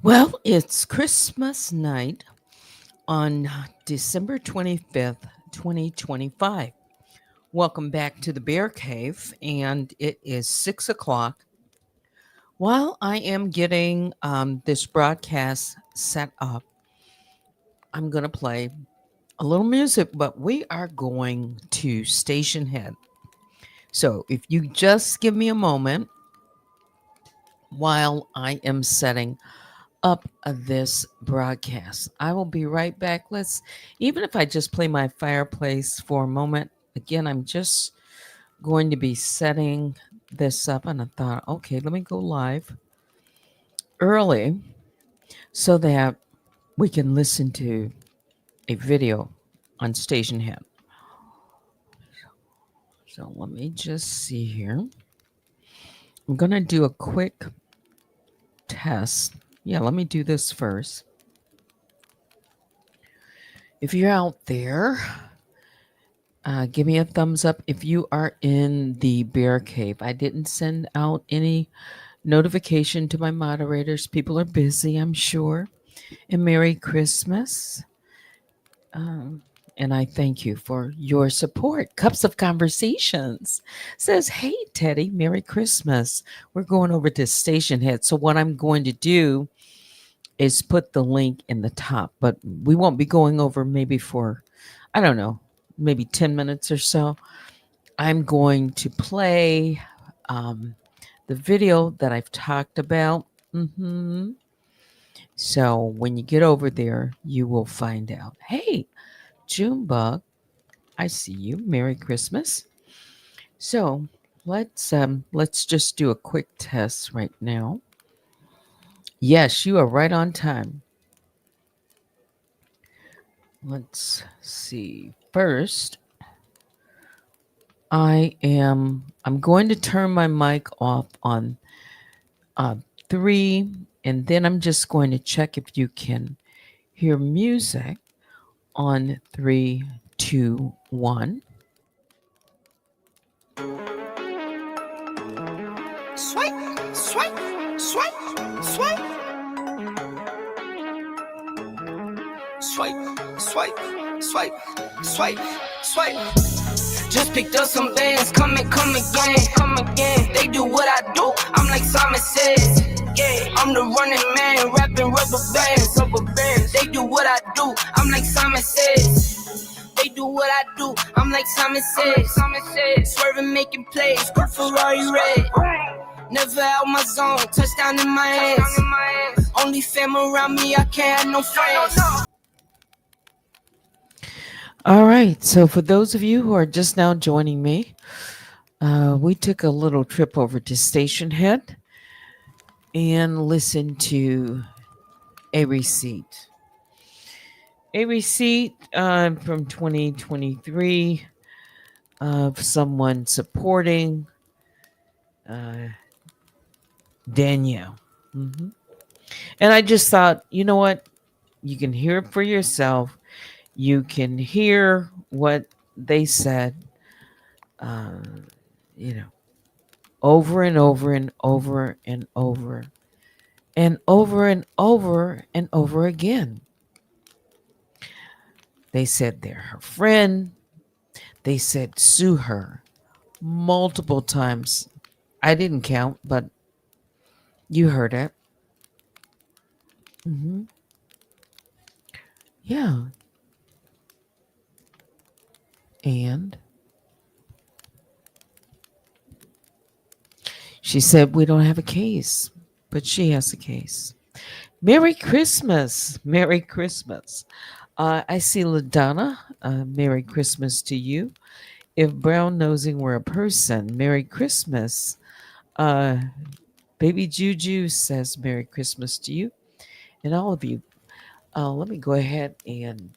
Well, it's Christmas night on December 25th, 2025. Welcome back to the Bear Cave, and it is 6 o'clock. While I am getting this broadcast set up, I'm going to play a little music, but we are going to Station Head. So if you just give me a moment while I am setting up this broadcast. I will be right back. Even if I just play my fireplace for a moment, again, I'm just going to be setting this up. And I thought, okay, let me go live early so that we can listen to a video on Station Head. So let me just see here. I'm going to do a quick test. Yeah, let me do this first. If you're out there, give me a thumbs up if you are in the bear cave. I didn't send out any notification to my moderators. People are busy, I'm sure. And Merry Christmas. Um, and I thank you for your support. Cups of Conversations says, "Hey, Teddy, Merry Christmas. We're going over to Station Head. So, what I'm going to do is put the link in the top, but we won't be going over maybe for, I don't know, maybe 10 minutes or so. I'm going to play the video that I've talked about. So when you get over there, you will find out. Hey, Junebug, I see you. Merry Christmas. So let's just do a quick test right now. Yes, you are right on time. Let's see. First, I'm going to turn my mic off on 3, and then I'm just going to check if you can hear music on 3, 2, 1. Swipe, swipe, swipe, swipe. Swipe, swipe, swipe, swipe, swipe. Just picked up some bands, come again. They do what I do, I'm like Simon says. Yeah, I'm the running man, rapping rubber bands. They do what I do, I'm like Simon says. They do what I do, I'm like Simon says. Swerving, making plays, good Ferrari red. Never out my zone, touchdown in my hands. Only fam around me, I can't have no friends. All right. So for those of you who are just now joining me, we took a little trip over to Station Head and listened to a receipt. A receipt from 2023 of someone supporting Danielle. And I just thought, you know what? You can hear it for yourself. You can hear what they said, you know, over and over and over and over and over and over and over again. They said they're her friend. They said sue her multiple times. I didn't count, but you heard it. Yeah. And she said, we don't have a case, but she has a case. Merry Christmas. Merry Christmas. I see LaDonna. Merry Christmas to you. If brown nosing were a person, Merry Christmas. Baby Juju says Merry Christmas to you and all of you. Let me go ahead and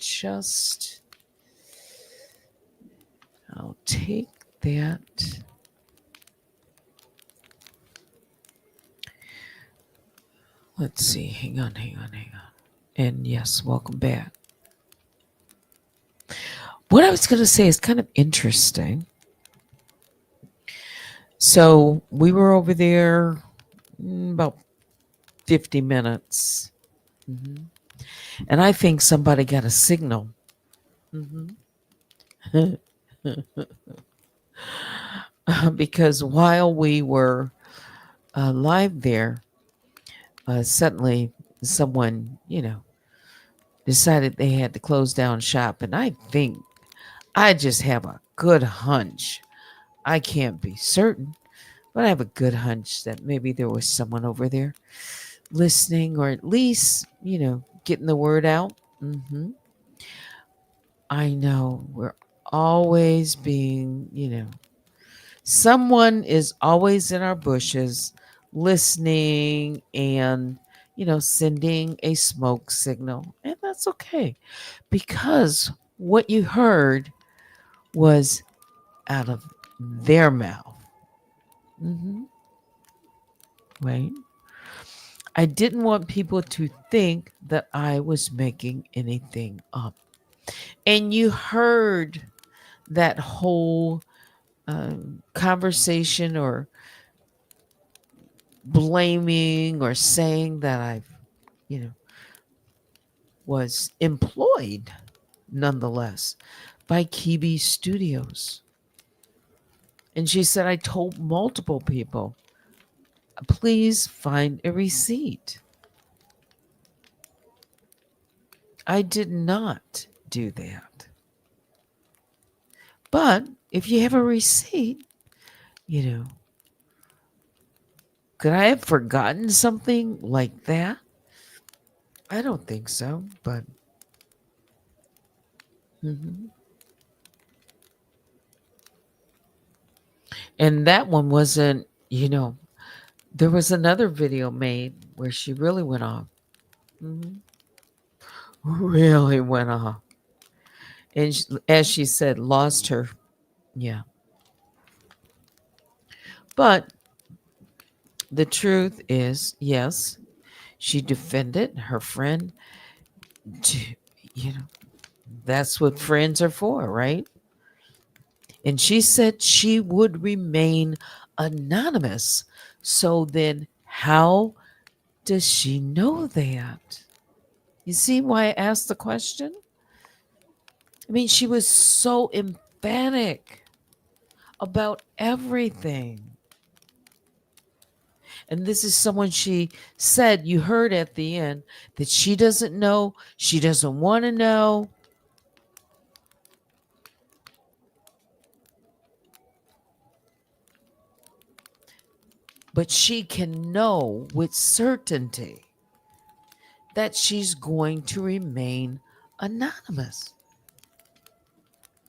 I'll take that. Let's see. Hang on. And yes, welcome back. What I was going to say is kind of interesting. So we were over there about 50 minutes. Hmm. And I think somebody got a signal. Hmm. Because while we were live there, suddenly someone, decided they had to close down shop. And I think I just have a good hunch. I can't be certain, but I have a good hunch that maybe there was someone over there listening or at least, getting the word out. Hmm. I know we're always being, someone is always in our bushes listening and, sending a smoke signal. And that's okay because what you heard was out of their mouth. Hmm. Right? I didn't want people to think that I was making anything up. And you heard that whole conversation or blaming or saying that you know, was employed nonetheless by Kibi Studios. And she said, I told multiple people, please find a receipt. I did not do that. But if you have a receipt, you know, could I have forgotten something like that? I don't think so, but mhm. And that one wasn't, there was another video made where she really went off. Mhm. Really went off. And as she said, lost her. Yeah. But the truth is, yes, she defended her friend. To, you know, that's what friends are for, right? And she said she would remain anonymous. So then, how does she know that? You see why I asked the question? I mean, she was so emphatic about everything. And this is someone she said, you heard at the end, that she doesn't know, she doesn't want to know, but she can know with certainty that she's going to remain anonymous.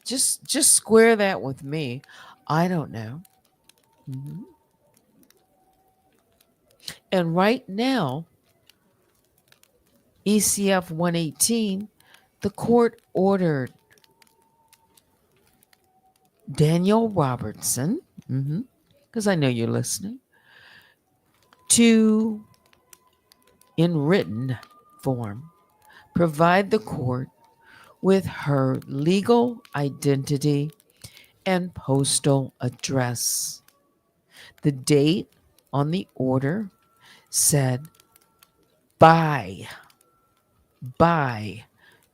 Just square that with me. I don't know. Mhm. And right now, ECF 118, the court ordered Daniel Robertson, because I know you're listening, to, in written form, provide the court with her legal identity and postal address. The date on the order said by by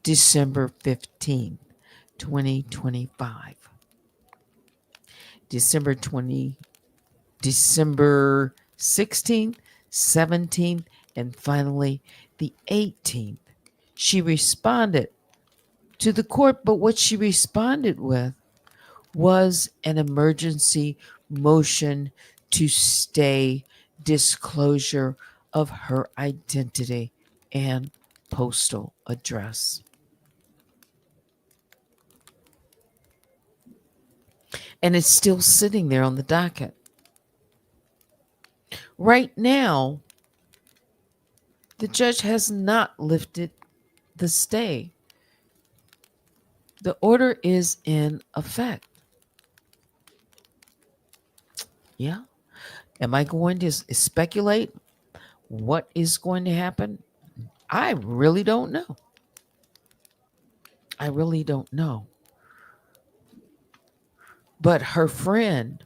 December 15th, 2025. December 20 December 16th, 17th, and finally the 18th. She responded to the court, but what she responded with was an emergency motion to stay disclosure of her identity and postal address. And it's still sitting there on the docket. Right now, the judge has not lifted the stay. The order is in effect. Yeah. Am I going to speculate what is going to happen? I really don't know. I really don't know. But her friend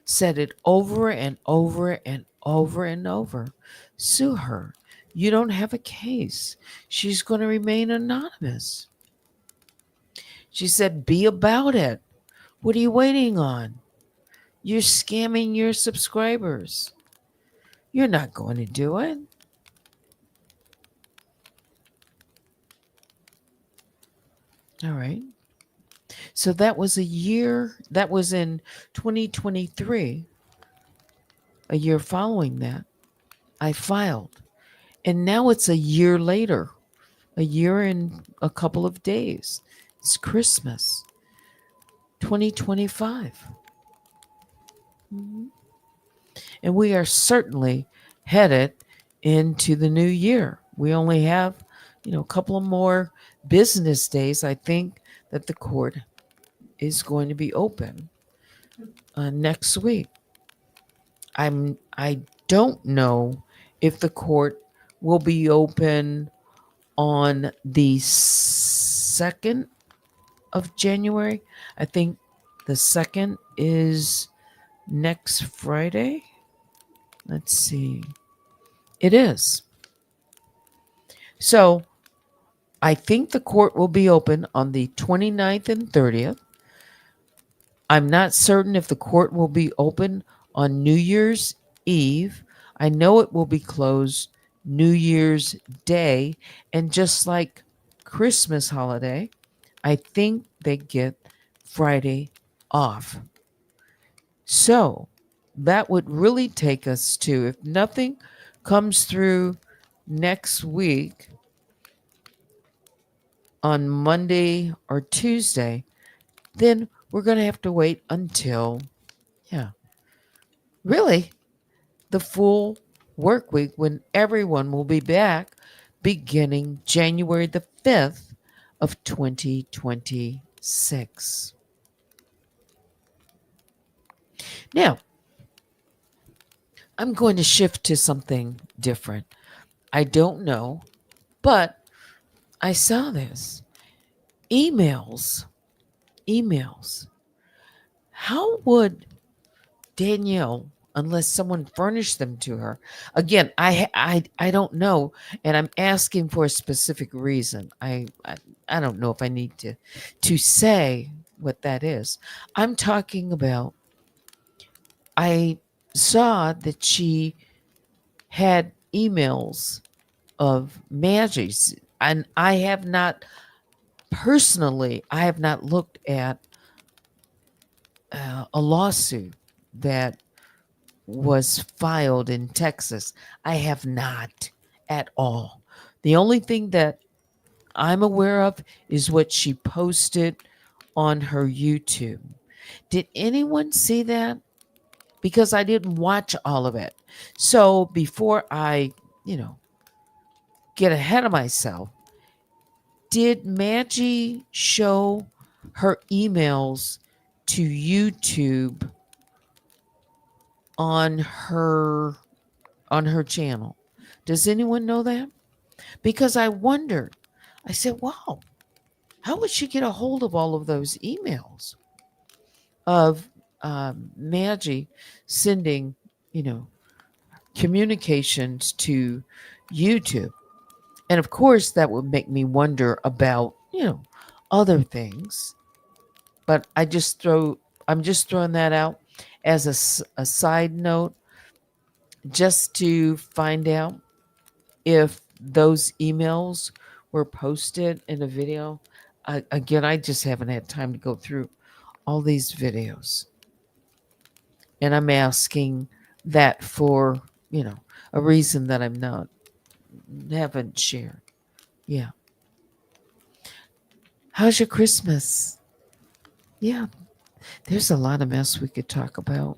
said it over and over and over and over. Sue her. You don't have a case. She's going to remain anonymous. She said, be about it. What are you waiting on? You're scamming your subscribers. You're not going to do it. All right. So that was a year, that was in 2023, a year following that, I filed. And now it's a year later, a year and a couple of days. It's Christmas, 2025. Mhm. And we are certainly headed into the new year. We only have, a couple of more business days. I think that the court is going to be open next week. I don't know if the court will be open on the 2nd of January. I think the 2nd is next Friday. Let's see. It is. So I think the court will be open on the 29th and 30th. I'm not certain if the court will be open on New Year's Eve. I know it will be closed New Year's Day. And just like Christmas holiday, I think they get Friday off. So that would really take us to, if nothing comes through next week on Monday or Tuesday, then we're going to have to wait until, really, the full work week when everyone will be back beginning January the 5th of 2026. Now, I'm going to shift to something different. I don't know, but I saw this. Emails. Emails. How would Danielle, unless someone furnished them to her? Again, I don't know, and I'm asking for a specific reason. I don't know if I need to say what that is. I'm talking about, I saw that she had emails of Maggie's, and I have not looked at a lawsuit that was filed in Texas. I have not at all. The only thing that I'm aware of is what she posted on her YouTube. Did anyone see that? Because I didn't watch all of it. So before I, get ahead of myself, did Maggie show her emails to YouTube on her channel? Does anyone know that? Because I wondered. I said, wow, how would she get a hold of all of those emails of Maggie sending, communications to YouTube? And of course, that would make me wonder about, other things. But I'm just throwing that out as a side note, just to find out if those emails were posted in a video. Again, I just haven't had time to go through all these videos. And I'm asking that for, a reason that haven't shared. Yeah. How's your Christmas? Yeah, there's a lot of mess we could talk about.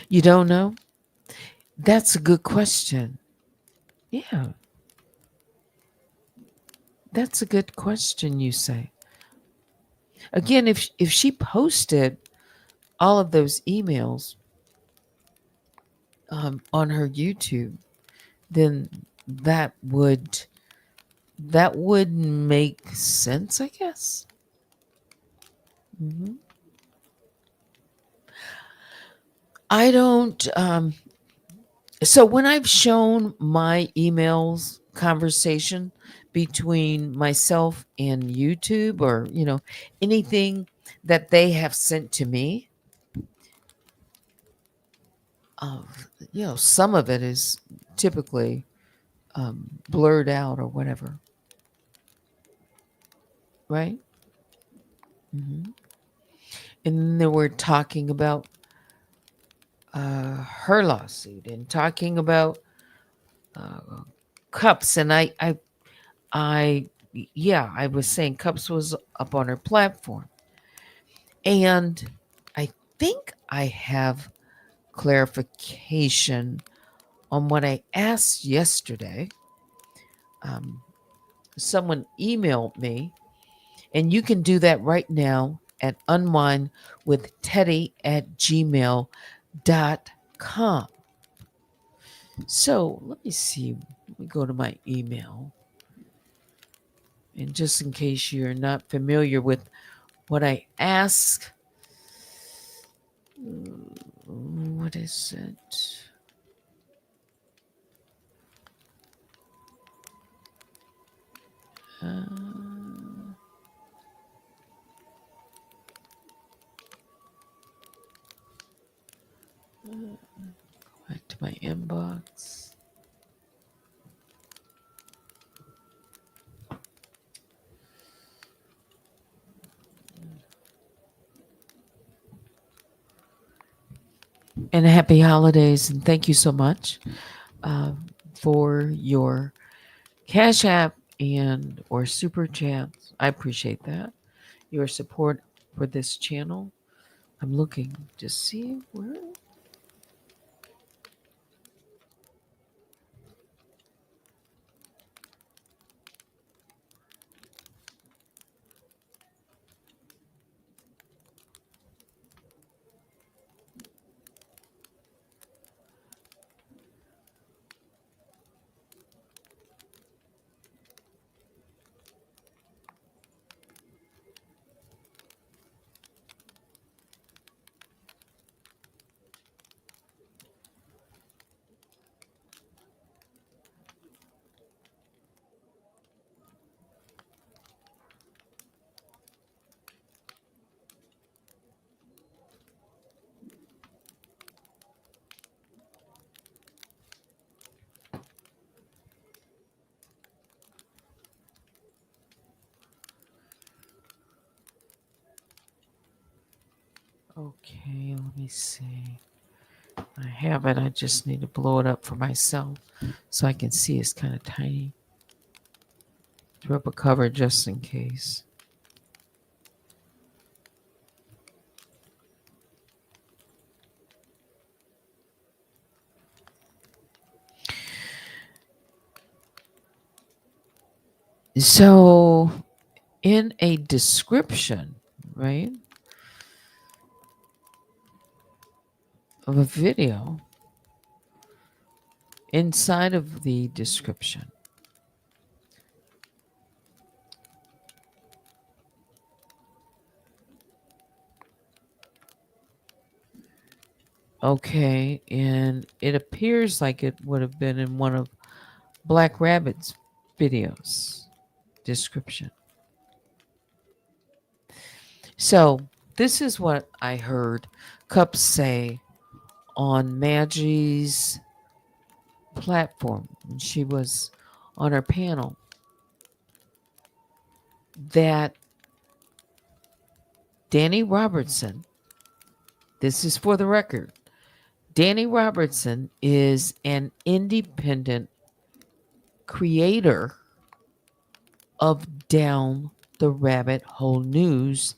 You don't know? That's a good question. Yeah, that's a good question, you say. Again, if she posted all of those emails on her YouTube, then that would make sense, I guess. hmm I don't. So when I've shown my emails conversation between myself and YouTube, or anything that they have sent to me, uh, some of it is typically blurred out or whatever, right? hmm And then they were talking about her lawsuit and talking about uh, Cups, and I, yeah, I was saying Cups was up on her platform, and I think I have clarification on what I asked yesterday. Um, Someone emailed me, and you can do that right now at unwindwithteddy@gmail.com. So let me see. Let me go to my email. And just in case you're not familiar with what I ask, what is it? Uh, Back to my inbox. And happy holidays, and thank you so much uh, for your Cash App and or Super Chats. I appreciate that. Your support for this channel. I'm looking to see where. Okay, let me see. I have it. I just need to blow it up for myself so I can see. It's kind of tiny. Throw up a cover just in case. So, in a description, right, of a video, inside of the description, okay, and it appears like it would have been in one of Black Rabbit's videos description. So, this is what I heard Cup say on Maggie's platform when she was on her panel, that Danny Robertson, this is for the record, Danny Robertson is an independent creator of Down the Rabbit Hole News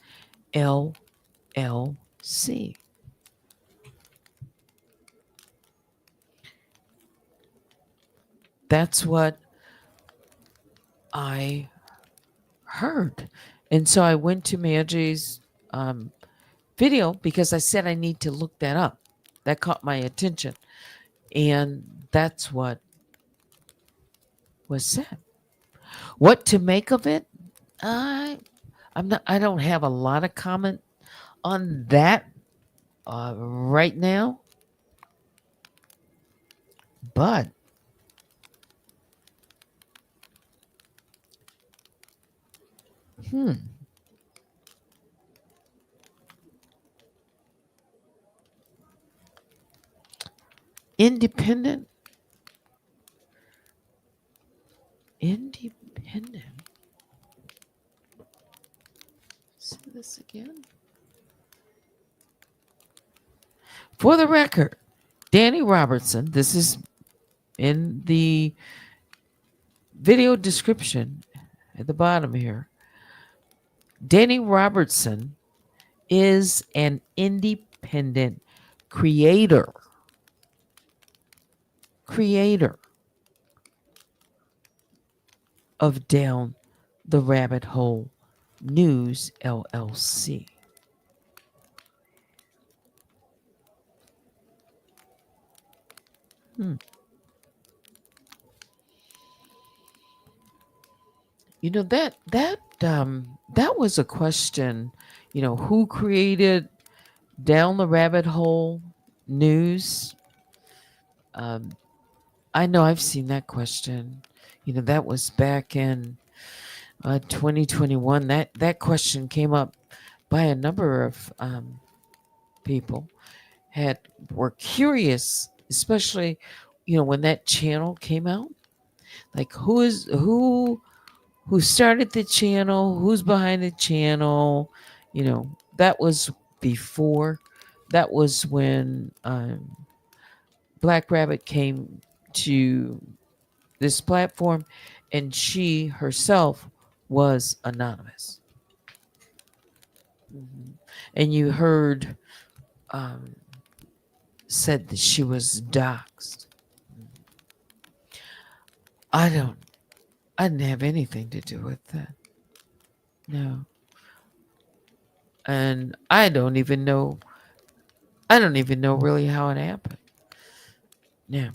LLC. That's what I heard. And so I went to Maggie's video because I said I need to look that up. That caught my attention. And that's what was said. What to make of it? I I don't have a lot of comment on that right now. But hmm, independent, independent. See this again. For the record, Danny Robertson. This is in the video description at the bottom here. Danny Robertson is an independent creator. Creator of Down the Rabbit Hole News LLC. Hmm. You know that was a question. You know, who created Down the Rabbit Hole News? Um, I know I've seen that question. You know, that was back in 2021. That question came up by a number of people had were curious, especially when that channel came out. Like who started the channel, who's behind the channel. That was before. That was when Black Rabbit came to this platform, and she herself was anonymous. Mhm. And you heard said that she was doxxed. I don't. I didn't have anything to do with that. No, and I don't even know. I don't even know really how it happened. Yeah,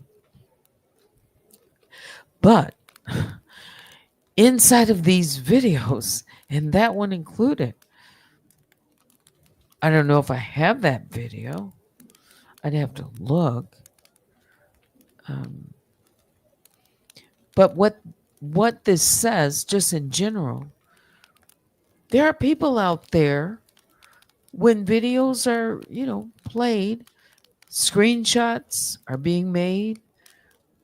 but inside of these videos, and that one included, I don't know if I have that video. I'd have to look. Um, but what this says, just in general, there are people out there when videos are played, screenshots are being made,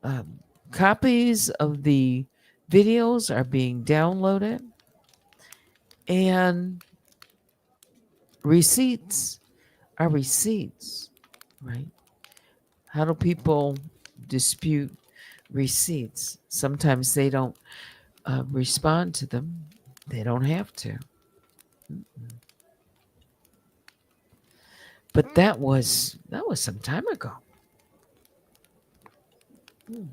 um, copies of the videos are being downloaded, and receipts are receipts, right? How do people dispute receipts? Sometimes they don't respond to them. They don't have to. But that was some time ago. Hmm.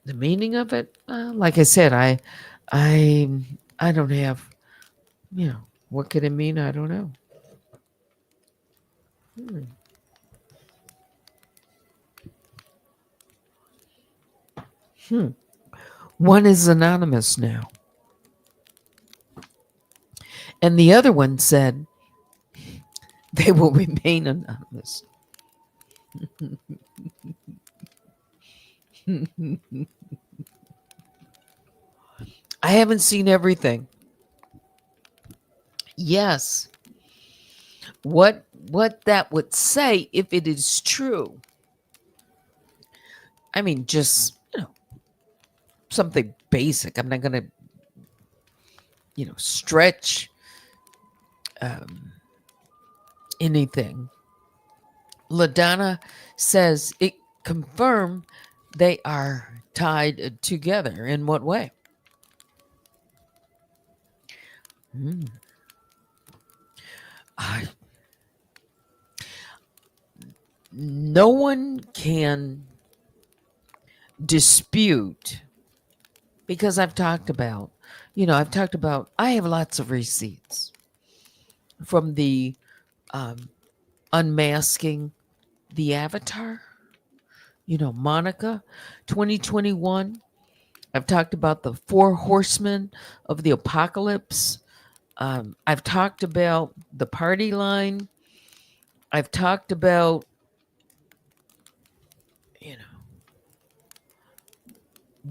The meaning of it, like I said, I, I don't have. What could it mean? I don't know. Hmm. Hmm. One is anonymous now, and the other one said they will remain anonymous. I haven't seen everything. Yes, what that would say if it is true. I mean, just something basic. I'm not going to stretch um, anything. LaDonna says it confirmed they are tied together. In what way? Hmm. I, no one can dispute, because I have lots of receipts from the um, unmasking the avatar, Monica 2021. I've talked about the four horsemen of the apocalypse. I've talked about the party line. I've talked about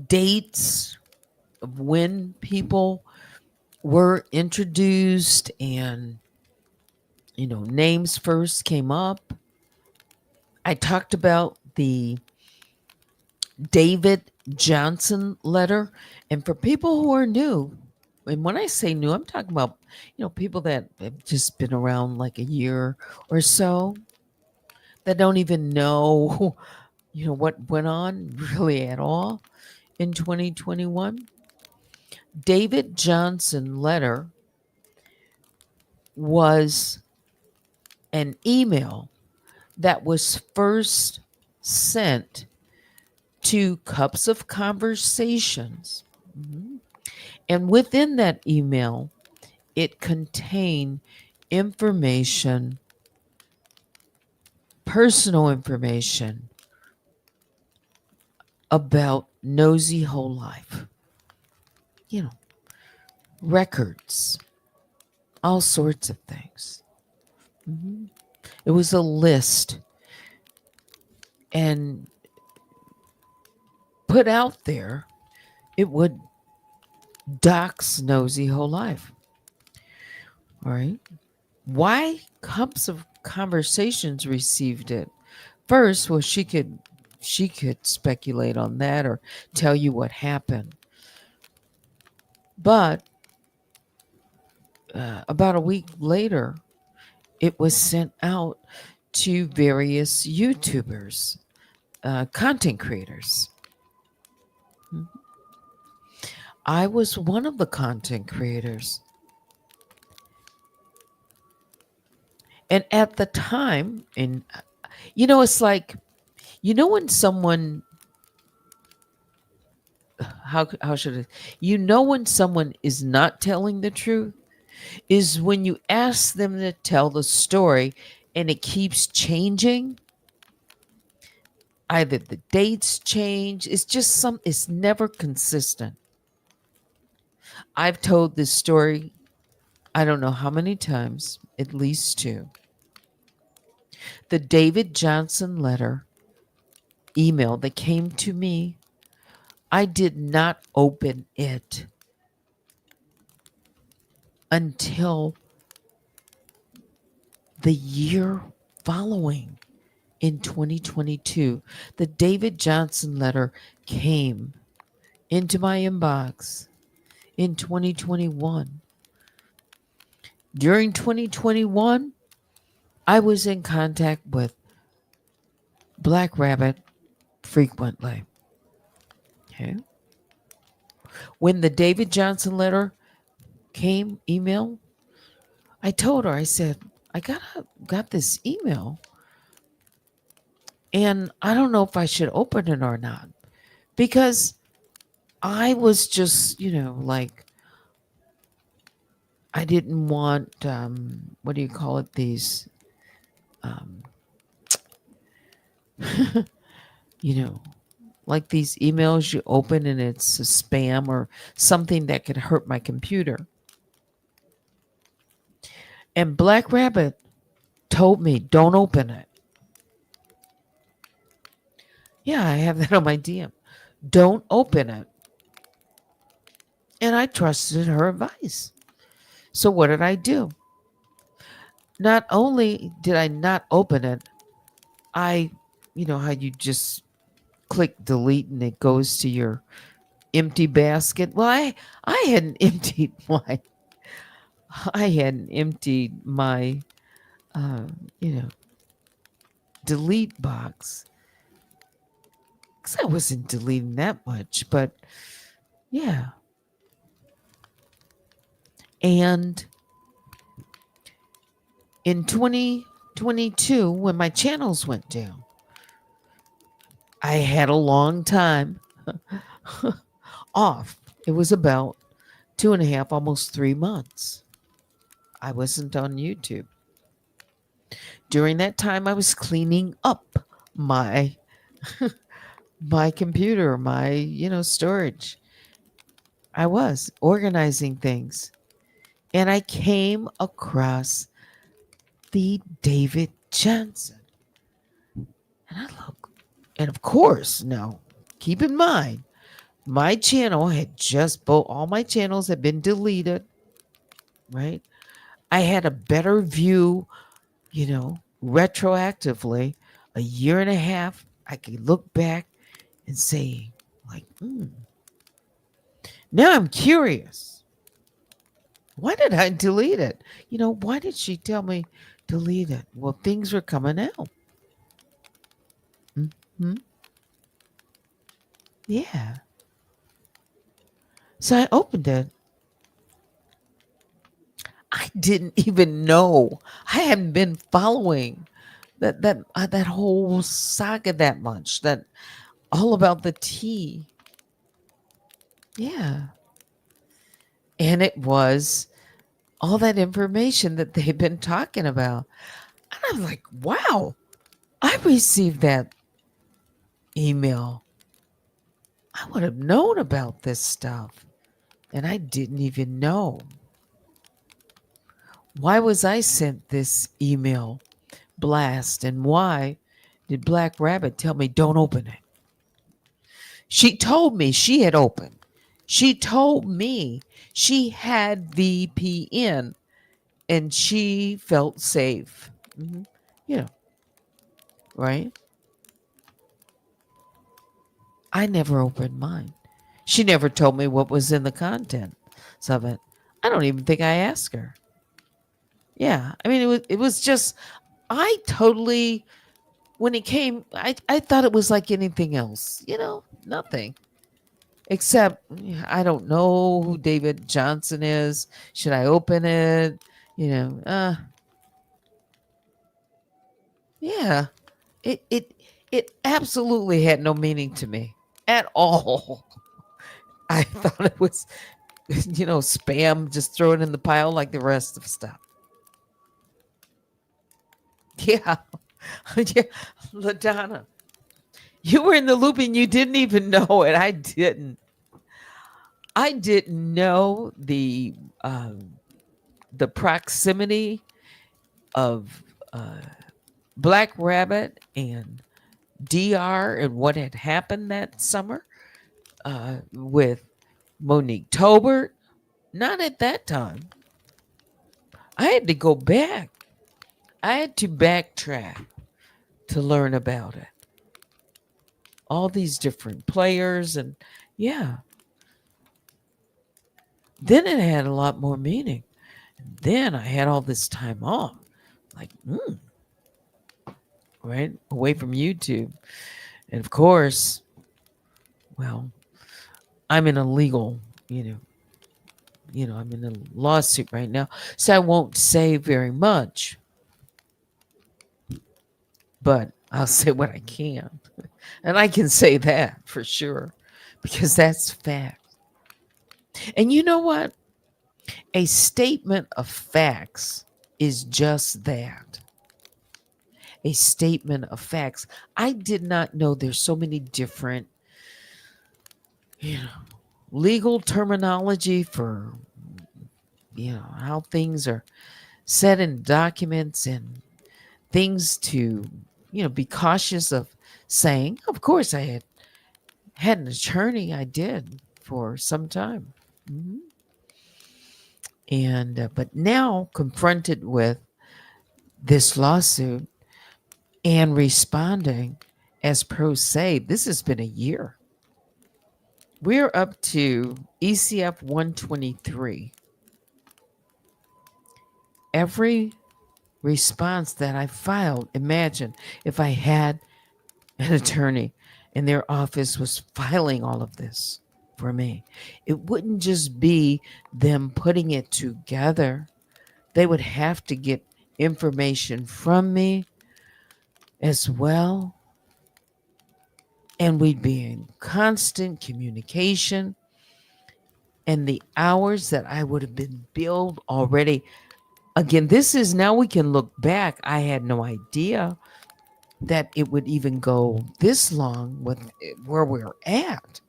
dates of when people were introduced and, names first came up. I talked about the David Johnson letter. And for people who are new, and when I say new, I'm talking about, people that have just been around like a year or so that don't even know, what went on really at all in 2021. David Johnson letter was an email that was first sent to Cups of Conversations. Mhm. And within that email, it contained information, personal information about Nosy Whole Life. You know, records, all sorts of things. Mhm. It was a list and put out there. It would dox Nosy Whole Life. All right. Why Cups of Conversations received it first? Well, she could speculate on that or tell you what happened. But about a week later, it was sent out to various YouTubers, content creators. Mhm. I was one of the content creators. And at the time, and it's like, when someone, how should I, when someone is not telling the truth is when you ask them to tell the story and it keeps changing. Either the dates change, it's never consistent. I've told this story, I don't know how many times, at least two. The David Johnson letter email that came to me, I did not open it until the year following in 2022. The David Johnson letter came into my inbox in 2021. During 2021, I was in contact with Black Rabbit frequently. Okay. When the David Johnson letter came, email, I told her, I said, I got this email and I don't know if I should open it or not because I was just, like, I didn't want, what do you call it? These, um, you know, like these emails you open and it's a spam or something that could hurt my computer. And Black Rabbit told me, don't open it. Yeah, I have that on my DM. Don't open it. And I trusted her advice. So what did I do? Not only did I not open it, I, how you just click delete and it goes to your empty basket. Well, I hadn't emptied my uh, you know delete box because I wasn't deleting that much, but yeah. And in 2022, when my channels went down, I had a long time off. It was about 2.5, almost 3 months. I wasn't on YouTube. During that time, I was cleaning up my my computer, my storage. I was organizing things, and I came across the David Johnson. And I look, and of course, now keep in mind, My channel had just all my channels had been deleted, right? I had a better view, retroactively, a year and a half. I could look back and say, like, now I'm curious. Why did I delete it? Why did she tell me delete it? Well, things were coming out. Hmm. Yeah. So I opened it. I didn't even know. I hadn't been following that whole saga that much. That all about the tea. Yeah. And it was all that information that they've been talking about. And I'm like, wow, I received that email. I would have known about this stuff. And I didn't even know. Why was I sent this email blast? And why did Black Rabbit tell me don't open it? She told me she had opened. She told me she had VPN and she felt safe. Mhm. You know, right? I never opened mine. She never told me what was in the content of it. I don't even think I asked her. Yeah. I mean, it was just I totally when it came I thought it was like anything else. Nothing. Except I don't know who David Johnson is. Should I open it? You know, uh yeah. It it absolutely had no meaning to me at all. I thought it was spam, just throw it in the pile like the rest of stuff. Yeah. Yeah. LaDonna, you were in the loop and you didn't even know it. I didn't. I didn't know the proximity of Black Rabbit and DR and what had happened that summer with Monique Tolbert. Not at that time. I had to go back. I had to backtrack to learn about it. All these different players, and yeah, then it had a lot more meaning. Then I had all this time off, like, right away from YouTube. And of course, well, I'm in a legal, I'm in a lawsuit right now, so I won't say very much, but I'll say what I can. And I can say that for sure because that's fact. And you know what? A statement of facts is just that, a statement of facts. I did not know there's so many different, you know, legal terminology for, how things are said in documents and things to, be cautious of saying. Of course, I had an attorney. I did for some time. Mhm. And, but now confronted with this lawsuit and responding as pro se, this has been a year. We're up to ECF 123. Every response that I filed, imagine if I had an attorney and their office was filing all of this for me. It wouldn't just be them putting it together. They would have to get information from me as well. And we'd be in constant communication. And the hours that I would have been billed already. Again, this is now we can look back. I had no idea that it would even go this long with where we're at.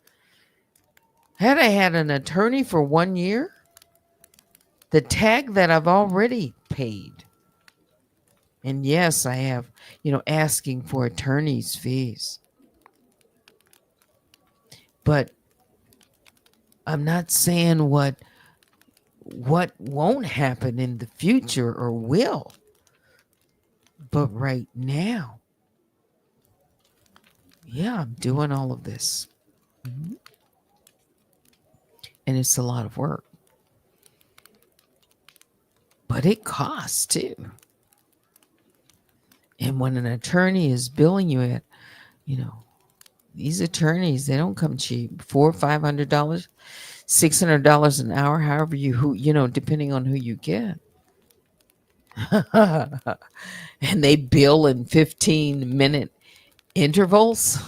Had I had an attorney for 1 year, the tag that I've already paid. And yes, I have, asking for attorney's fees. But I'm not saying what won't happen in the future or will, but right now, yeah, I'm doing all of this. Mhm. And it's a lot of work, but it costs too. And when an attorney is billing you at, you know, these attorneys, they don't come cheap. $400, $500, $600 an hour, however depending on who you get. And they bill in 15-minute intervals.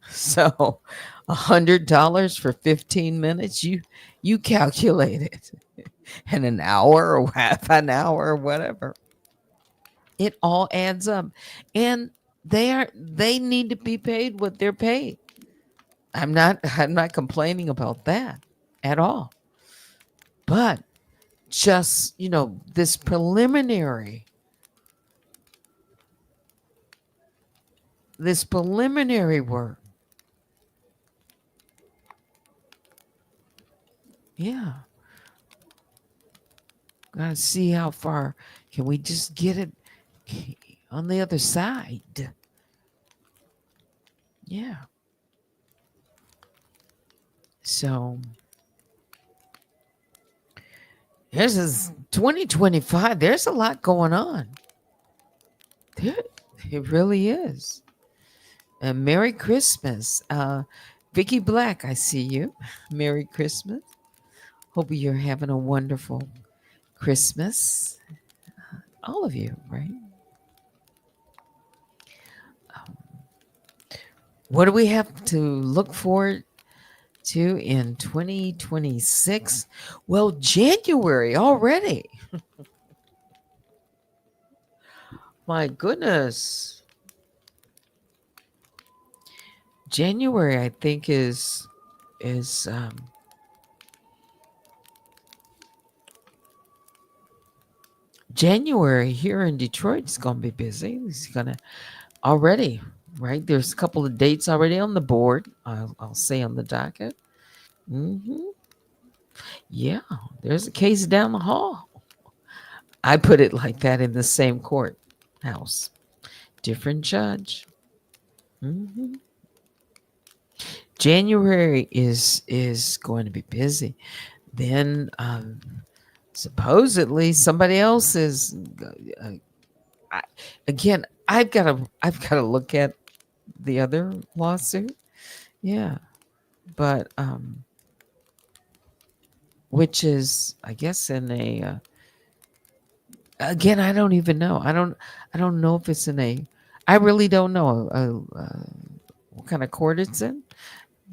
So $100 for 15 minutes, you calculate it. And an hour or half an hour or whatever. It all adds up. And they need to be paid what they're paid. I'm not complaining about that at all. But just, this preliminary work. Yeah. Gotta see how far can we just get it on the other side. Yeah. So this is 2025. There's a lot going on. There, it really is. And Merry Christmas. Vicky Black, I see you. Merry Christmas. Hope you're having a wonderful Christmas. All of you, right? Um, what do we have to look forward to in 2026? Well, January already. My goodness. January, I think, is January here in Detroit is going to be busy. It's going to already, right? There's a couple of dates already on the board. I'll say on the docket. Yeah, there's a case down the hall. I put it like that in the same courthouse, different judge. hmm January is going to be busy. Then supposedly somebody else is. I, Again, I've got to look at the other lawsuit. Yeah, but which is I guess in a again I don't even know. I don't know if it's in a. I really don't know what kind of court it's in,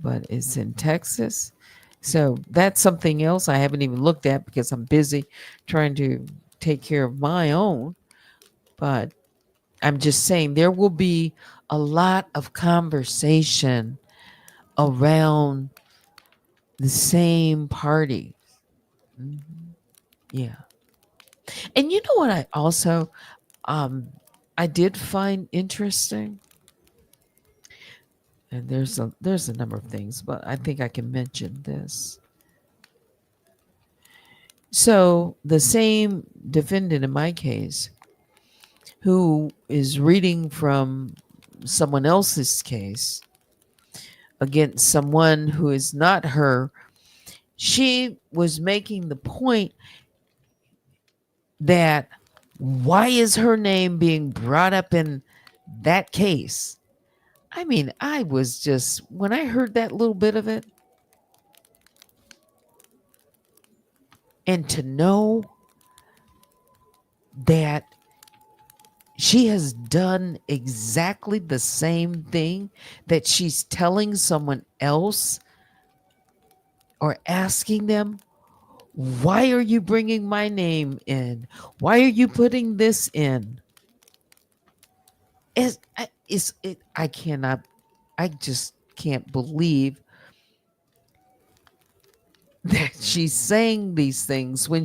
but it's in Texas. So that's something else I haven't even looked at because I'm busy trying to take care of my own. But I'm just saying there will be a lot of conversation around the same party. Mhm. Yeah. And you know what um I did find interesting? And there's a number of things, but I think I can mention this. So the same defendant in my case who is reading from someone else's case against someone who is not her, she was making the point that why is her name being brought up in that case? I mean, I was just, when I heard that little bit of it, and to know that she has done exactly the same thing that she's telling someone else or asking them, why are you bringing my name in? Why are you putting this in? I cannot, I just can't believe that she's saying these things when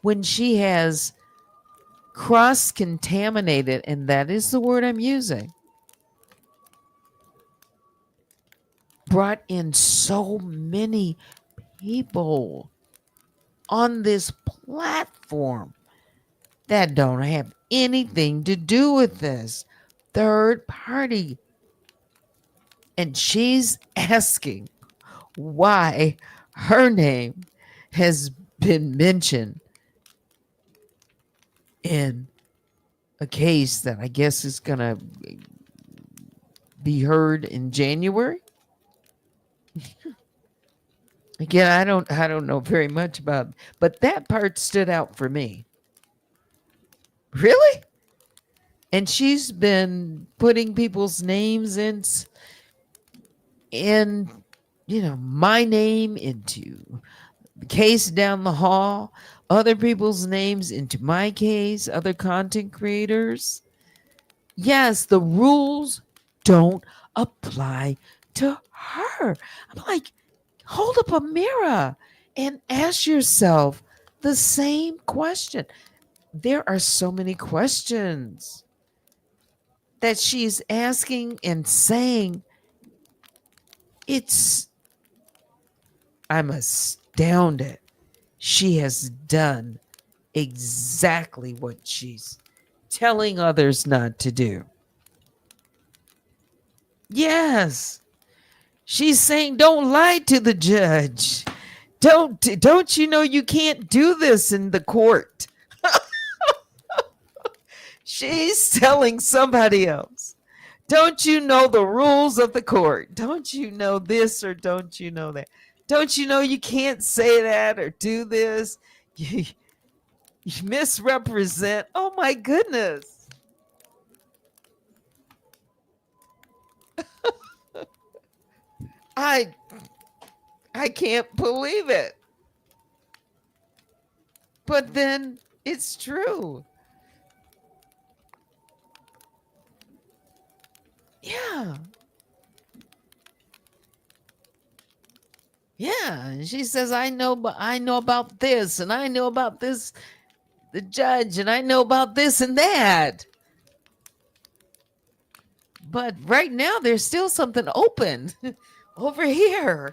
when she has cross contaminated, and that is the word I'm using, brought in so many people on this platform that don't have anything to do with this third party. And she's asking why her name has been mentioned in a case that I guess is going to be heard in January. Again, I don't know very much about, but that part stood out for me. Really? And she's been putting people's names in my name into the case down the hall, other people's names into my case, other content creators. Yes, the rules don't apply to her. I'm like, hold up a mirror and ask yourself the same question. There are so many questions that she's asking and saying. I'm astounded. She has done exactly what she's telling others not to do. Yes. She's saying, don't lie to the judge. Don't you know you can't do this in the court? She's telling somebody else. Don't you know the rules of the court? Don't you know this or don't you know that? Don't you know you can't say that or do this? You misrepresent. Oh my goodness. I can't believe it. But then it's true. Yeah. Yeah. And she says, I know about this, and I know about this, the judge, and I know about this and that. But right now there's still something open over here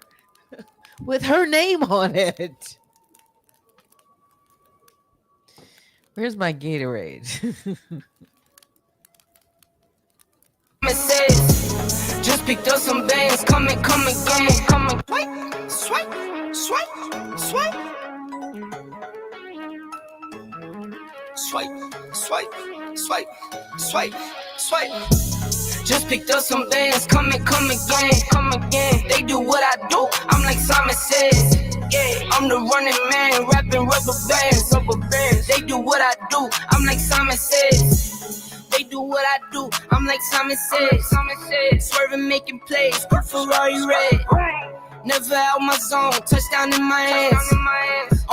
with her name on it. Where's my Gatorade? Just picked up some bands, come again, swipe, swipe, swipe, swipe, swipe, swipe, swipe, swipe. Just picked up some bands, come again. They do what I do, I'm like Simon says. Yeah, I'm the running man, rapping rubber bands. They do what I do, I'm like Simon says. They do what I do, I'm like Simon says. Swerving, making plays, put Ferrari red. Never out my zone, touchdown in my hands.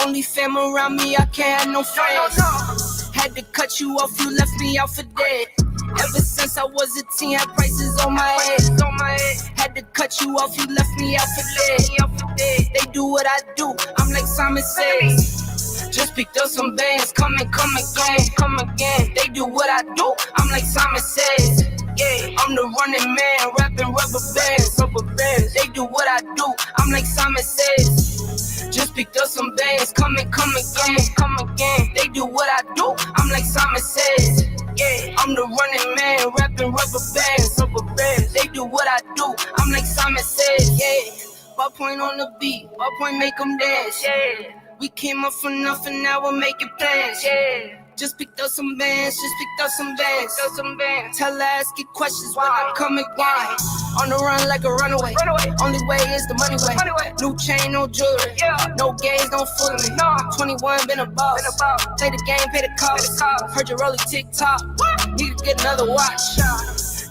Only fam around me, I can't have no friends. Had to cut you off, you left me out for dead. Ever since I was a teen, had prices on my head. Had to cut you off, you left me out for dead. They do what I do, I'm like Simon says. Just picked up some bands, come again. They do what I do, I'm like Simon says. Yeah, I'm the running man, rapping rubber bands. They do what I do, I'm like Simon says. Just picked up some bands, come again. They do what I do, I'm like Simon says. Yeah, I'm the running man, rapping rubber bands. They do what I do, I'm like Simon says. Yeah, ballpoint on the beat, ballpoint make them dance. Yeah, we came up from nothing, now we're making plans. Yeah. Just picked up some bands, Tell her, ask you questions when I come again. On the run like a runaway. Only way is the money way. New chain, no jewelry. No games, don't fool me. 21, been a boss. Play the game, pay the cost. Heard you rolling TikTok. Need to get another watch.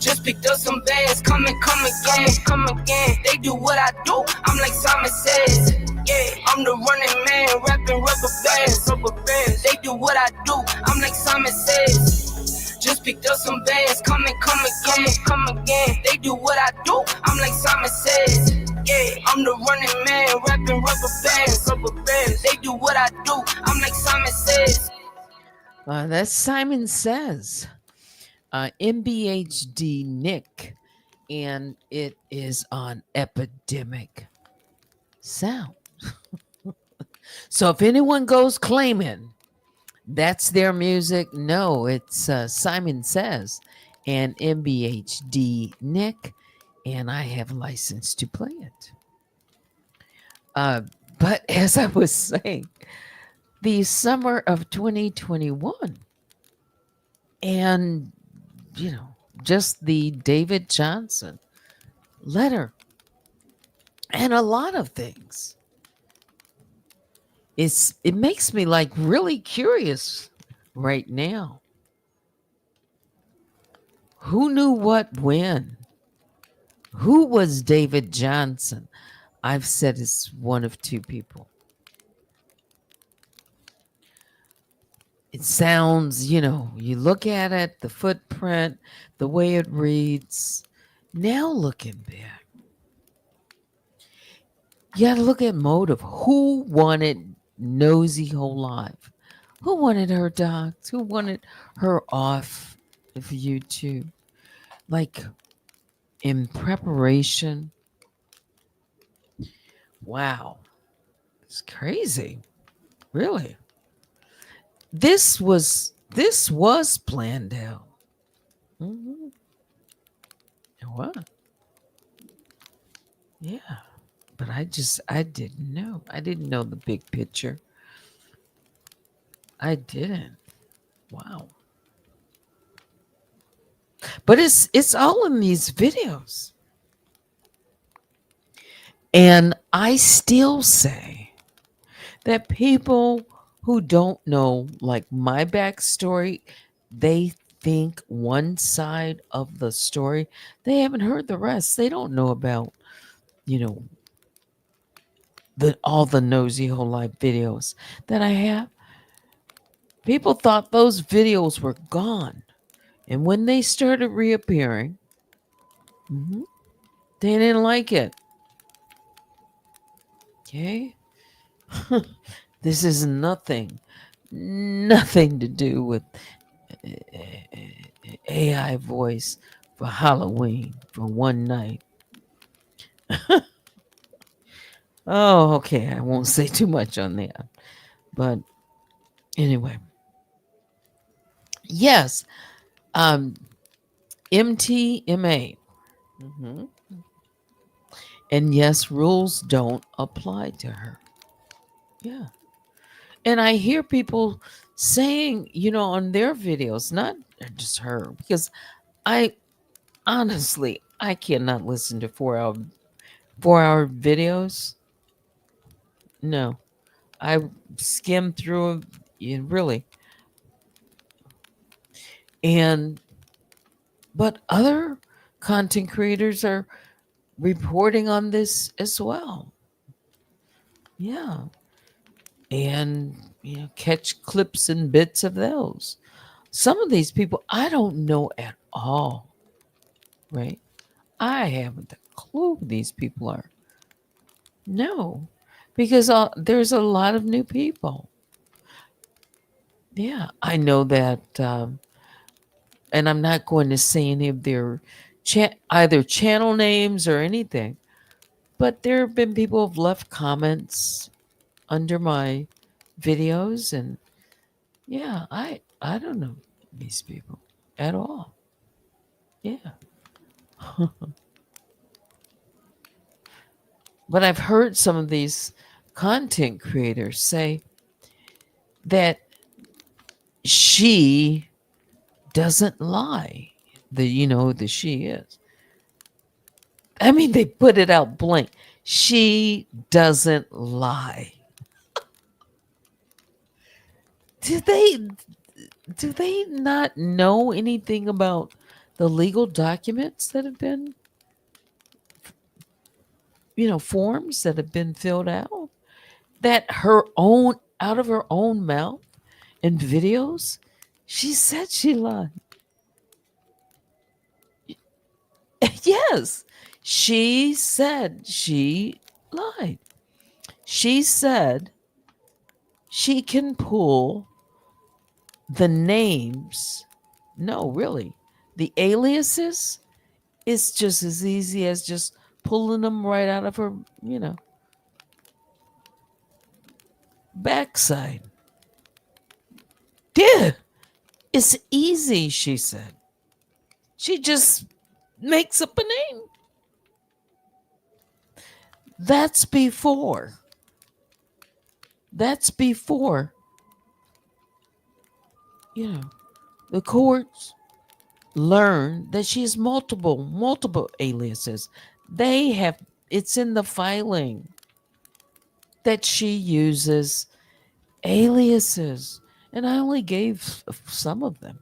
Just picked up some bands, come again. They do what I do, I'm like Simon says. Yeah, I'm the running man, rapping rubber bands. They do what I do, I'm like Simon says. Just picked up some bands, come again. They do what I do, I'm like Simon says. Yeah, I'm the running man, rapping rubber bands. They do what I do, I'm like Simon says. That's Simon Says. MBHD Nick and it is on epidemic sound. So if anyone goes claiming that's their music, no, it's Simon Says and MBHD Nick, and I have license to play it. Uh, but as I was saying, the summer of 2021, and you know, just the David Johnson letter and a lot of things. It makes me like really curious right now. Who knew what when? Who was David Johnson? I've said it's one of two people. It sounds, you look at it, the footprint, the way it reads. Now looking back, you got to look at motive. Who wanted Nosy Whole Life? Who wanted her docked? Who wanted her off of YouTube? Like in preparation. Wow. It's crazy. Really. This was planned out. Mm-hmm. What? Yeah. But I didn't know. I didn't know the big picture. I didn't. Wow. But it's all in these videos. And I still say that people who don't know like my backstory, they think one side of the story. They haven't heard the rest. They don't know about, you know, all the nosy whole life videos that I have. People thought those videos were gone. And when they started reappearing, mhm, they didn't like it. Okay? This is nothing to do with AI voice for Halloween for one night. Oh, okay. I won't say too much on that. But anyway, yes, um, MTMA. Mhm. And yes, rules don't apply to her. Yeah. And I hear people saying, on their videos, not just her, because I honestly, I cannot listen to 4-hour videos. No, I skim through them, really. And but other content creators are reporting on this as well. Yeah, and catch clips and bits of those. Some of these people I don't know at all. Right? I haven't a clue who these people are. No, because there's a lot of new people. Yeah, I know that, and I'm not going to say any of their either channel names or anything. But there have been people who've left comments under my videos, and yeah, I don't know these people at all. Yeah, but I've heard some of these content creators say that she doesn't lie. The she is. I mean, they put it out blank. She doesn't lie. Do they do they not know anything about the legal documents that have been, forms that have been filled out? That her own out of her own mouth in videos, she said she lied. Yes, she said she lied. She said she can pull the names, no, really, the aliases It's just as easy as just pulling them right out of her, backside. Yeah, it's easy, she said. She just makes up a name. That's before. That's before, you know, the courts learn that she has multiple aliases. They have, it's in the filing that she uses aliases. And I only gave some of them.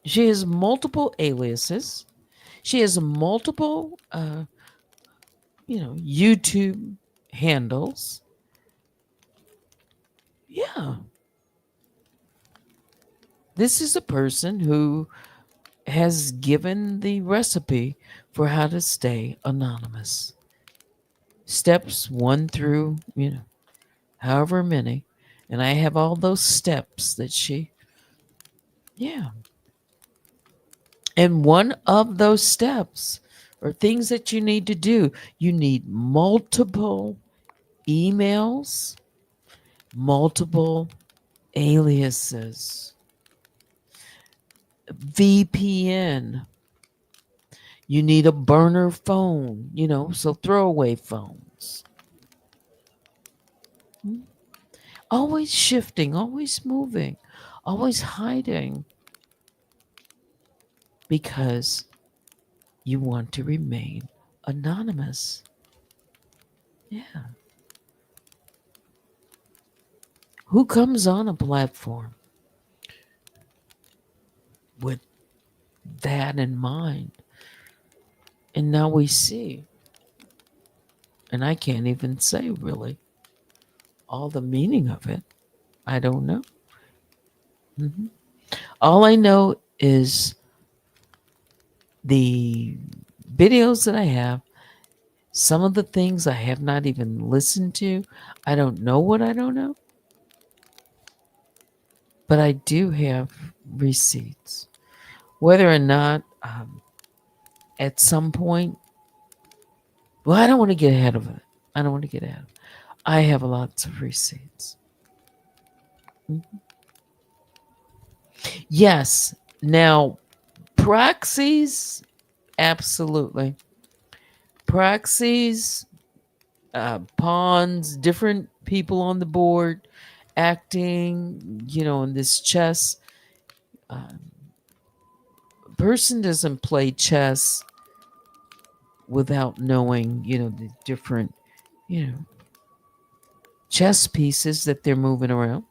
She has multiple aliases. She has multiple, YouTube handles. Yeah. This is a person who has given the recipe for how to stay anonymous. Steps one through, however many. And I have all those steps that yeah. And one of those steps or things that you need to do, you need multiple emails, multiple aliases, VPN. You need a burner phone, so throwaway phones. Hmm? Always shifting, always moving, always hiding because you want to remain anonymous. Yeah. Who comes on a platform with that in mind? And now we see, and I can't even say really all the meaning of it. I don't know. Mhm. All I know is the videos that I have, some of the things I have not even listened to. I don't know what I don't know, but I do have receipts. Whether or not at some point, well, I don't want to get ahead of it. I don't want to get ahead of it. I have lots of receipts. Mhm. Yes. Now, proxies, absolutely. Proxies, pawns, different people on the board acting, in this chess. Um, person doesn't play chess without knowing, the different, you know, chess pieces that they're moving around.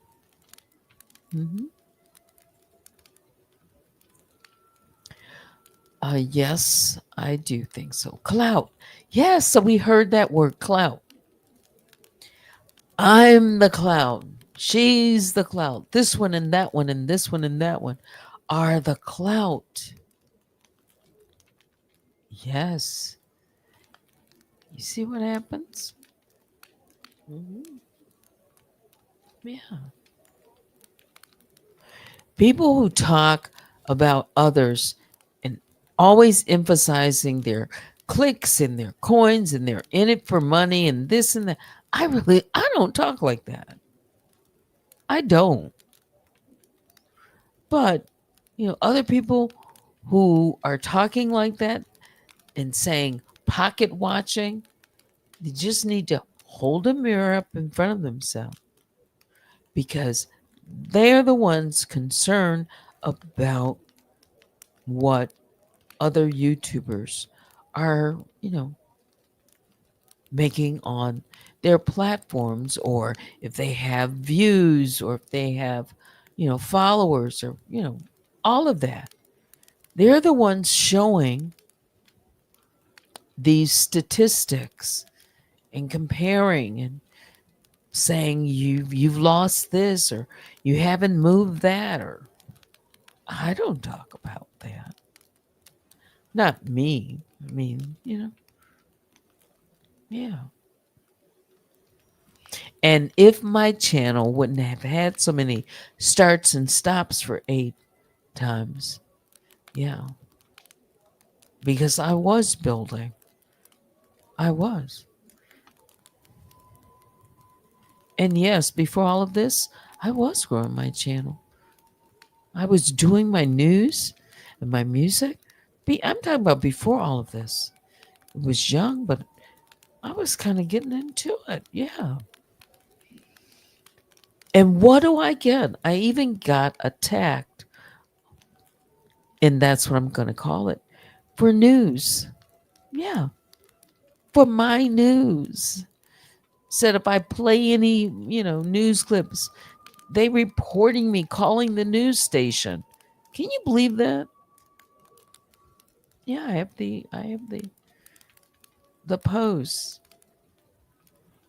Hmm. Yes, I do think so. Clout. Yes, so we heard that word clout. I'm the clout. She's the clout. This one and that one and this one and that one are the clout. Yes. You see what happens? Hmm. Yeah. People who talk about others and always emphasizing their clicks and their coins and they're in it for money and this and that. I don't talk like that. I don't. But, other people who are talking like that and saying pocket watching, they just need to hold a mirror up in front of themselves because they're the ones concerned about what other YouTubers are, making on their platforms, or if they have views, or if they have, followers, or, all of that. They're the ones showing these statistics and comparing and saying you've lost this or you haven't moved that, or I don't talk about that. Not me. I mean, yeah. And if my channel wouldn't have had so many starts and stops for 8 times, Yeah, because I was building. I was. And yes, before all of this, I was growing my channel. I was doing my news and my music. I'm talking about before all of this. It was young, but I was kind of getting into it. Yeah. And what do I get? I even got attacked, and that's what I'm going to call it, for news. Yeah, for my news. Said if I play any, news clips, they reporting me, calling the news station. Can you believe that? Yeah, I have the posts.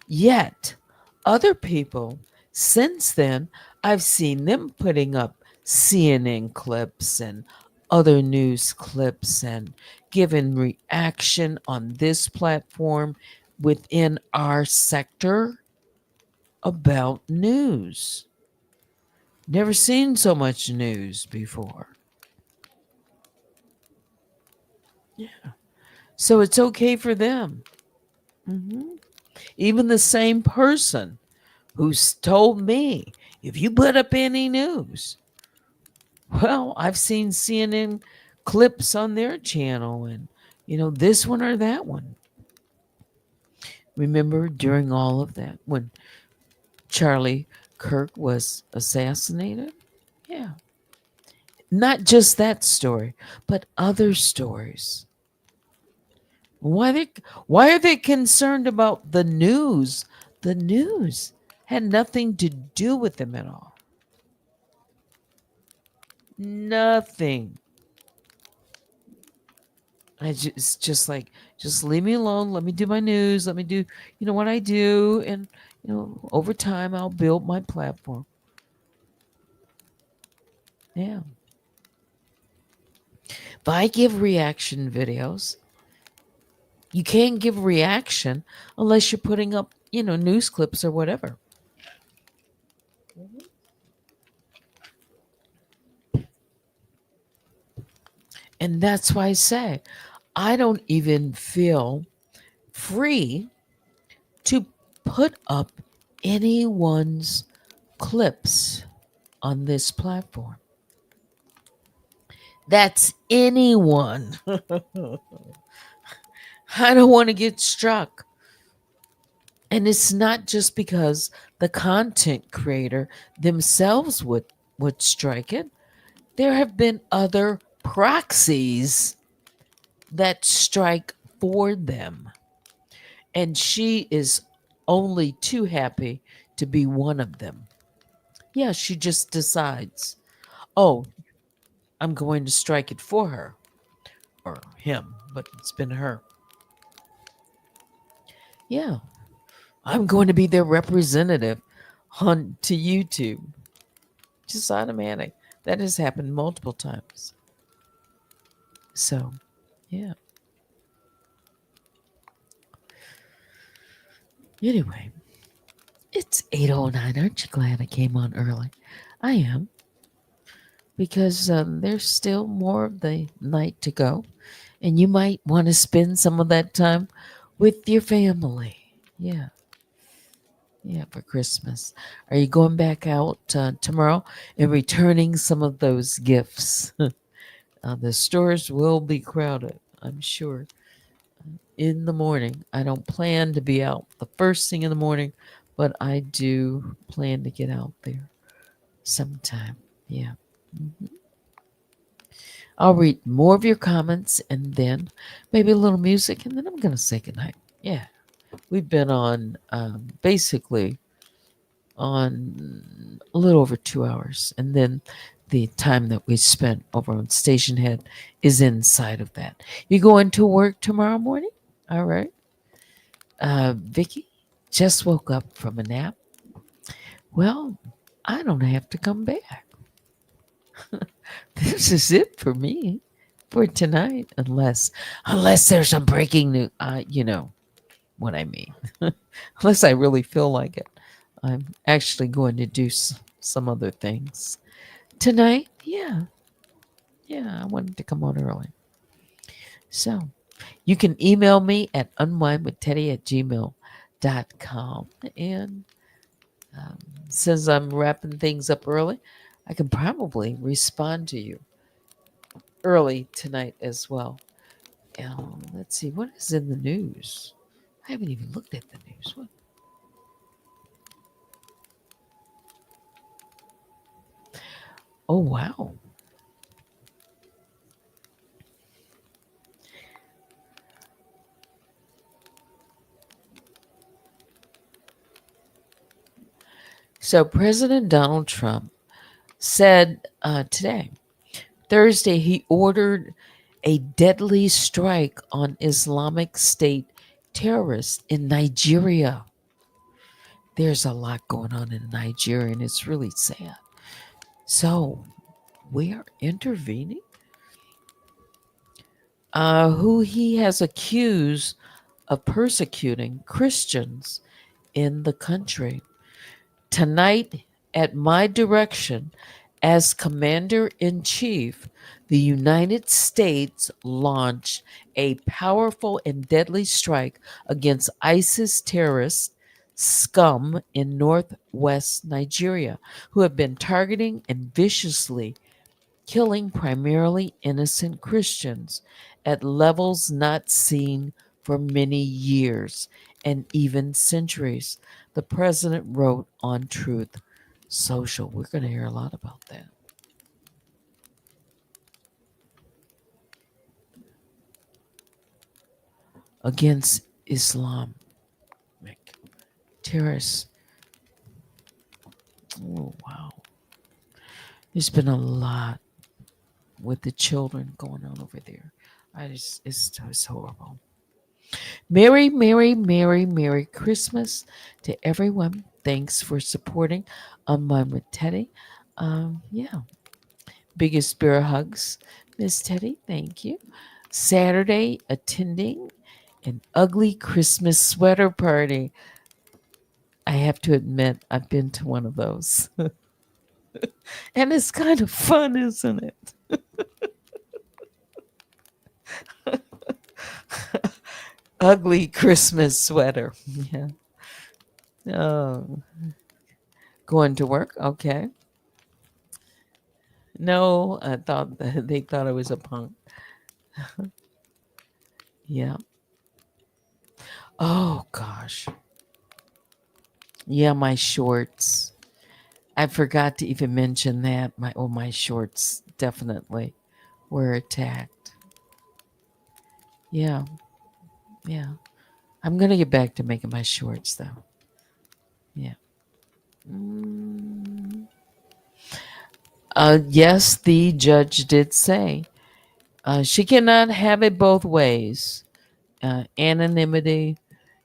Yet, other people, since then, I've seen them putting up CNN clips and other news clips and giving reaction on this platform within our sector about news. Never seen so much news before. Yeah. So it's okay for them. Mhm. Even the same person who's told me, if you put up any news, well, I've seen CNN clips on their channel and, this one or that one. Remember during all of that when Charlie Kirk was assassinated? Yeah. Not just that story, but other stories. Why they why are they concerned about the news? The news had nothing to do with them at all. Nothing. It's just like, just leave me alone. Let me do my news. Let me do, what I do. And, over time, I'll build my platform. Yeah. If I give reaction videos, you can't give reaction unless you're putting up, news clips or whatever. And that's why I say I don't even feel free to put up anyone's clips on this platform. That's anyone. I don't want to get struck. And it's not just because the content creator themselves would strike it. There have been other proxies that strike for them. And she is only too happy to be one of them. Yeah, she just decides, oh, I'm going to strike it for her or him, but it's been her. Yeah, I'm going to be their representative on to YouTube. Just automatic. That has happened multiple times. So, yeah. Anyway, it's 8:09. Aren't you glad I came on early? I am, because there's still more of the night to go, and you might want to spend some of that time with your family. Yeah. Yeah, for Christmas. Are you going back out tomorrow and returning some of those gifts? The stores will be crowded, I'm sure, in the morning. I don't plan to be out the first thing in the morning, but I do plan to get out there sometime. Yeah. Mhm. I'll read more of your comments and then maybe a little music, and then I'm going to say goodnight. Yeah. We've been on basically on a little over 2 hours. And then the time that we spent over on Station Head is inside of that. You going to work tomorrow morning? All right. Vicky just woke up from a nap. Well, I don't have to come back. This is it for me for tonight, unless there's some breaking news. You know what I mean. Unless I really feel like it, I'm actually going to do some other things tonight. Yeah, Yeah, I wanted to come on early. So you can email me at unwindwithteddy@gmail.com. And um, since I'm wrapping things up early, I can probably respond to you early tonight as well. Let's see, what is in the news? I haven't even looked at the news. What? Oh, wow. So, President Donald Trump said today, Thursday, he ordered a deadly strike on Islamic State terrorists in Nigeria. There's a lot going on in Nigeria, and it's really sad. So, we are intervening. Who he has accused of persecuting Christians in the country. Tonight, at my direction, as Commander in Chief, the United States launched a powerful and deadly strike against ISIS terrorists, scum in northwest Nigeria, who have been targeting and viciously killing primarily innocent Christians at levels not seen for many years and even centuries. The president wrote on Truth Social. We're going to hear a lot about that. Against Islamic terrorists. Oh, wow. There's been a lot with the children going on over there. It's horrible. Merry, Merry, Merry, Merry Christmas to everyone. Thanks for supporting Unwind with Teddy. Yeah, biggest bear hugs, Miss Teddy. Thank you. Saturday, attending an ugly Christmas sweater party. I have to admit, I've been to one of those. And it's kind of fun, isn't it? Ugly Christmas sweater. Yeah. Oh, going to work? Okay. No, I thought they thought I was a punk. Yeah. Oh gosh. Yeah, my shorts. I forgot to even mention that. My shorts definitely were attacked. Yeah. Yeah. I'm gonna get back to making my shorts though. Yeah. Mm. Yes, the judge did say she cannot have it both ways. Anonymity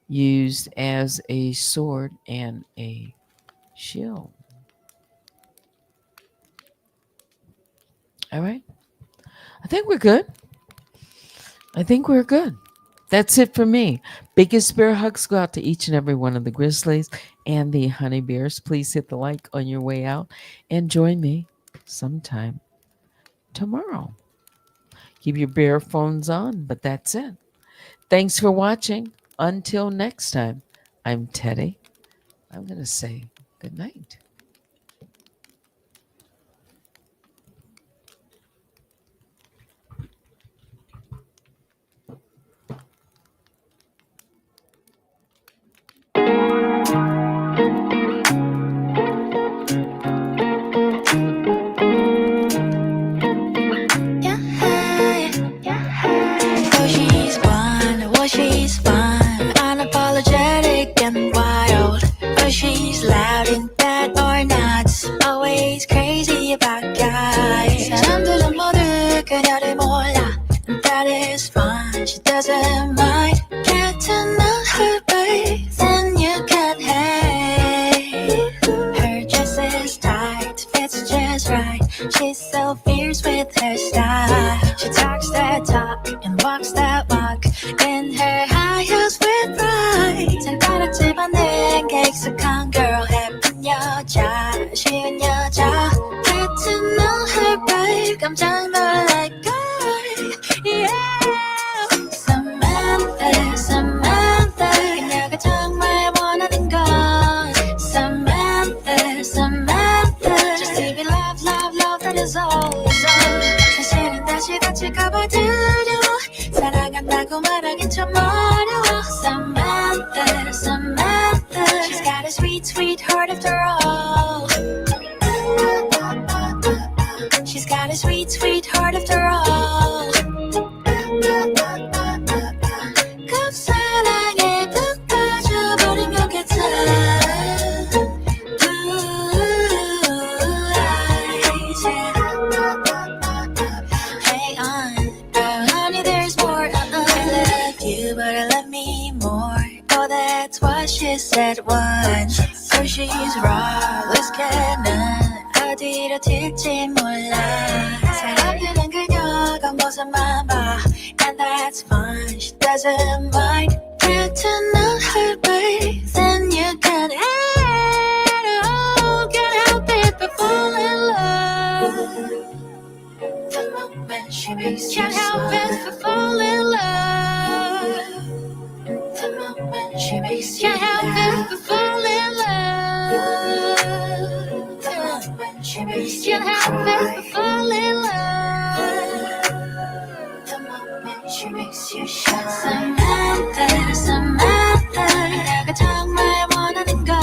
used as a sword and a shield. All right. I think we're good. I think we're good. That's it for me. Biggest bear hugs go out to each and every one of the Grizzlies and the Honey Bears. Please hit the like on your way out and join me sometime tomorrow. Keep your bear phones on, but that's it. Thanks for watching. Until next time, I'm Teddy. I'm going to say good night. Oh, she's fun, well, she's fun, unapologetic and wild. Oh, she's loud in bed or nuts, always crazy about guys. 사람들은 모두 그녀를 몰라, and that is fine, she doesn't mind. Get to know her, babe, then you can hate. Her dress is tight, fits just right. She's so fierce with her style. She talks that talk and walks that walk in her high heels with pride. 손가락질 받는 게 익숙한 girl, 예쁜 여자, 쉬운 여자. Get to know her, babe, 깜짝 놀라. 다칠까봐 두려워 사랑한다고 말하긴 참 어려워 Samantha, Samantha She's got a sweet, sweet heart after all She's got a sweet, sweet heart after all 급사랑에 푹 빠져버린 것 같아 Honey, there's more. I love you, but I love me more. Oh, that's what she said once. Oh, she's ruthless.걔는 어디로 튈지 몰라. 사랑하는 그녀가 모습만 봐, and that's fine. She doesn't mind. Get to know her, babe, then you can can't help it but fall in love. The moment she makes you smile. Can't help it but fall in love. The moment she makes you laugh. Can't help it but fall in love. The moment she makes you cry. Can't help it but fall in love. The moment she makes you shine. Samantha, Samantha, 내가 정말 원하는 건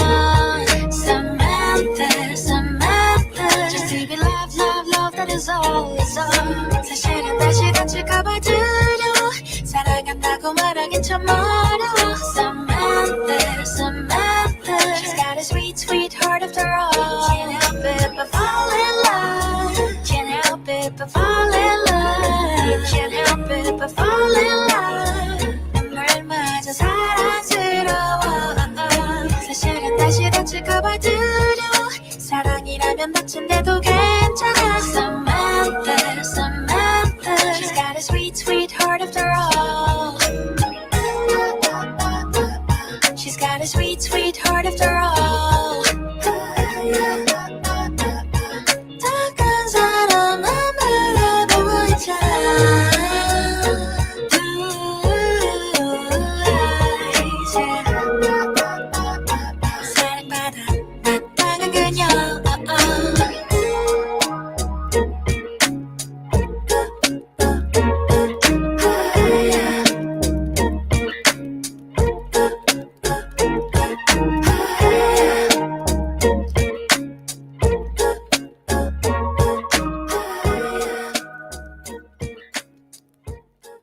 Samantha, Samantha, just to be loved, loved, loved. That is all, is all. 사실은 다시 다칠까봐 두려워 사랑한다고 말하긴 참 어려워 Samantha, Samantha She's got a sweet, sweet heart after all Can't help it but fall in love Can't help it but fall in love Can't help it but fall in love 눈물을 맞아 사랑스러워 사실은 다시 다칠까봐 두려워 사랑이라면 다친데도 괜찮아